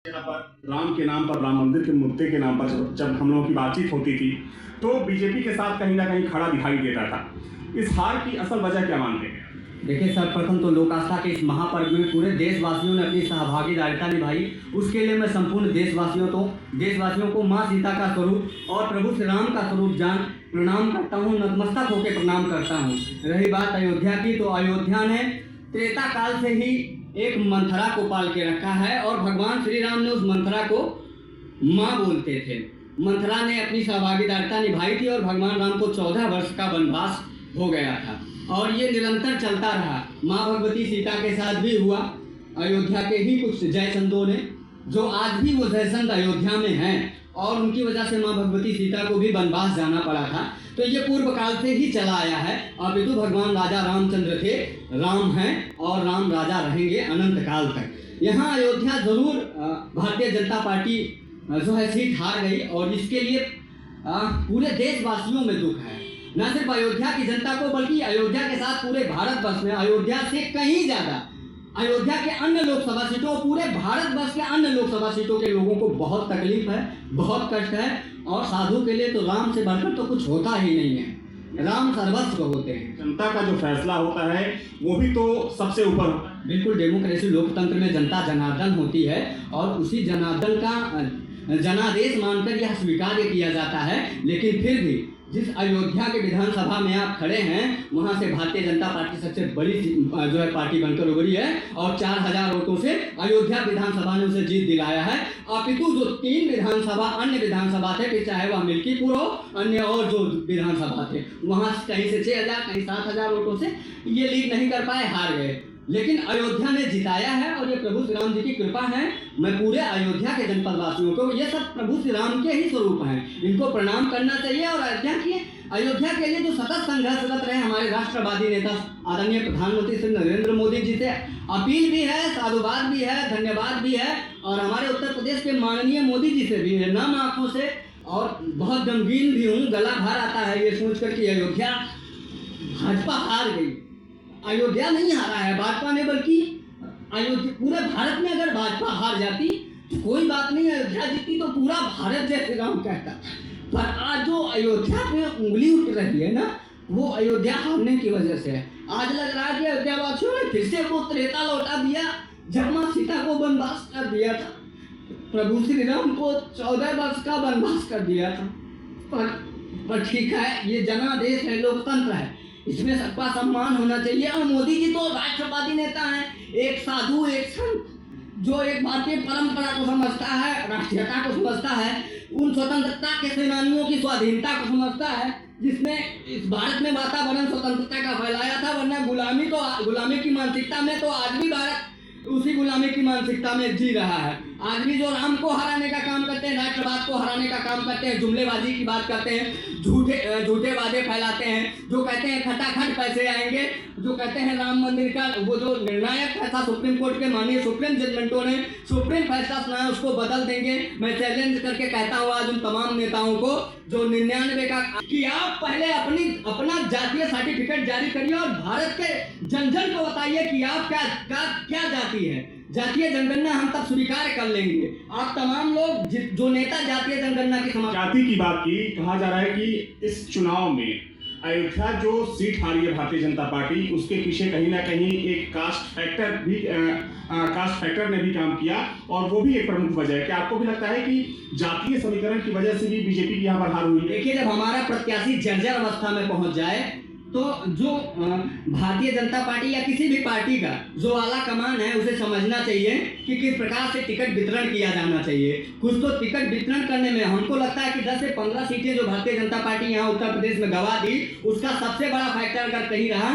यहाँ पर राम के नाम पर, राम मंदिर के मुद्दे के नाम पर जब हम लोगों की बातचीत होती थी तो बीजेपी के साथ कहीं ना कहीं खड़ा दिखाई देता था। इस हार की असल वजह क्या मानते हैं? देखिए, सर्वप्रथम तो लोक आस्था के इस महापर्व में पूरे देशवासियों ने अपनी सहभागीदारिता निभाई। उसके लिए मैं संपूर्ण देशवासियों को माँ सीता का स्वरूप और प्रभु श्री राम का स्वरूप जान प्रणाम करता हूँ, नतमस्तक होकर प्रणाम करता हूँ। रही बात अयोध्या की, तो अयोध्या ने त्रेता काल से ही एक मंथरा को पाल के रखा है और भगवान श्री राम ने उस मंथरा को माँ बोलते थे। मंथरा ने अपनी सहभागीदारिता निभाई थी और भगवान राम को 14 वर्ष का वनवास हो गया था और ये निरंतर चलता रहा। माँ भगवती सीता के साथ भी हुआ। अयोध्या के ही कुछ जयचंदों ने, जो आज भी वो जयचंद अयोध्या में हैं और उनकी वजह से माँ भगवती सीता को भी वनवास जाना पड़ा था। तो ये पूर्व काल से ही चला आया है। अपितु भगवान राजा रामचंद्र थे, राम हैं और राम राजा रहेंगे अनंत काल तक। यहाँ अयोध्या जरूर भारतीय जनता पार्टी जो है सीट हार गई और इसके लिए पूरे देशवासियों में दुख है। न सिर्फ अयोध्या की जनता को बल्कि अयोध्या के साथ पूरे भारतवर्ष में अयोध्या से कहीं ज़्यादा अयोध्या के अन्य लोकसभा सीटों, पूरे भारतवर्ष के अन्य लोकसभा सीटों के लोगों को बहुत तकलीफ है, बहुत कष्ट है। और साधु के लिए तो राम से बढ़कर तो कुछ होता ही नहीं है। राम सर्वस्व होते हैं। जनता का जो फैसला होता है वो भी तो सबसे ऊपर होता है। बिल्कुल, डेमोक्रेसी लोकतंत्र में जनता जनार्दन होती है और उसी जनार्दन का जनादेश मानकर यह स्वीकार किया जाता है। लेकिन फिर भी जिस अयोध्या के विधानसभा में आप खड़े हैं, वहां से भारतीय जनता पार्टी सबसे बड़ी जो है पार्टी बनकर उभरी है और 4000 वोटों से अयोध्या विधानसभा ने उसे जीत दिलाया है। अपितु जो 3 विधानसभा अन्य विधानसभा थे, फिर चाहे वह मिल्कीपुर हो, अन्य और जो विधानसभा थे, वहां कहीं से 6000 कहीं 7000 वोटों से ये लीड नहीं कर पाए, हार गए। लेकिन अयोध्या ने जिताया है और ये प्रभु श्री राम जी की कृपा है। मैं पूरे अयोध्या के जनपद वासियों को, ये सब प्रभु श्री राम के ही स्वरूप हैं, इनको प्रणाम करना चाहिए। और अयोध्या के लिए जो सतत संघर्षरत रहे हमारे राष्ट्रवादी नेता आदरणीय प्रधानमंत्री श्री नरेंद्र मोदी जी से अपील भी है, साधुवाद भी है, धन्यवाद भी है। और हमारे उत्तर प्रदेश के माननीय मोदी जी से भी है, नम आंखों से और बहुत गमगीन भी हूँ। गला भर आता है ये सोचकर कि अयोध्या भाजपा हार गई। अयोध्या नहीं हारा है भाजपा ने, बल्कि अयोध्या पूरे भारत में अगर भाजपा हार जाती तो कोई बात नहीं, अयोध्या जीती तो पूरा भारत जय श्री राम कहता। पर आज जो अयोध्या पे उंगली उठ रही है ना, वो अयोध्या हारने की वजह से है। आज लग रहा है कि अयोध्या वासियों ने फिर से वो त्रेता लौटा दिया जब माँ सीता को वनवास कर दिया था, प्रभु श्री राम को 14 वर्ष का वनवास कर दिया था। पर ठीक है, ये जनादेश है, लोकतंत्र है, इसमें सबका सम्मान होना चाहिए। और मोदी जी तो राष्ट्रवादी नेता हैं, एक साधु, एक संत, जो एक भारतीय परंपरा को समझता है, राष्ट्रीयता को समझता है, उन स्वतंत्रता के सेनानियों की स्वाधीनता को समझता है, जिसने इस भारत में वातावरण स्वतंत्रता का फैलाया था। वरना गुलामी की मानसिकता में तो आज भी भारत उसी गुलामी की मानसिकता में जी रहा है। आज भी जो राम को हराने का काम करते हैं, राष्ट्रवाद को हराने का काम करते हैं, जुमलेबाजी की बात करते हैं, झूठे वादे फैलाते हैं, जो कहते हैं खटाखट पैसे आएंगे, जो कहते हैं राम मंदिर का वो जो निर्णायक फैसला सुप्रीम कोर्ट के माननीय सुप्रीम जजमेंटों ने सुप्रीम फैसला सुनाया उसको बदल देंगे। मैं चैलेंज करके कहता हूँ आज उन तमाम नेताओं को जो 99 का, कि आप पहले अपना जातीय सर्टिफिकेट जारी करिए और भारत के जन जन को बताइए कि आप क्या जाति है। जातीय जनगणना हम तब स्वीकार कर लेंगे। आप तमाम लोग जो नेता जातीय जनगणना की जाति की बात की, कहा जा रहा है कि इस चुनाव में अयोध्या जो सीट हारी है भारतीय जनता पार्टी, उसके पीछे कहीं ना कहीं एक कास्ट फैक्टर ने भी काम किया और वो भी एक प्रमुख वजह है। क्या आपको भी लगता है कि जातीय समीकरण की वजह से भी बीजेपी की यहाँ पर हार हुई? देखिए, जब हमारा प्रत्याशी जर्जर अवस्था में पहुंच जाए तो जो भारतीय जनता पार्टी या किसी भी पार्टी का जो आला कमान है उसे समझना चाहिए कि किस प्रकार से टिकट वितरण किया जाना चाहिए। कुछ तो टिकट वितरण करने में हमको लगता है कि 10 से 15 सीटें जो भारतीय जनता पार्टी यहाँ उत्तर प्रदेश में गंवा दी, उसका सबसे बड़ा फैक्टर अगर कहीं रहा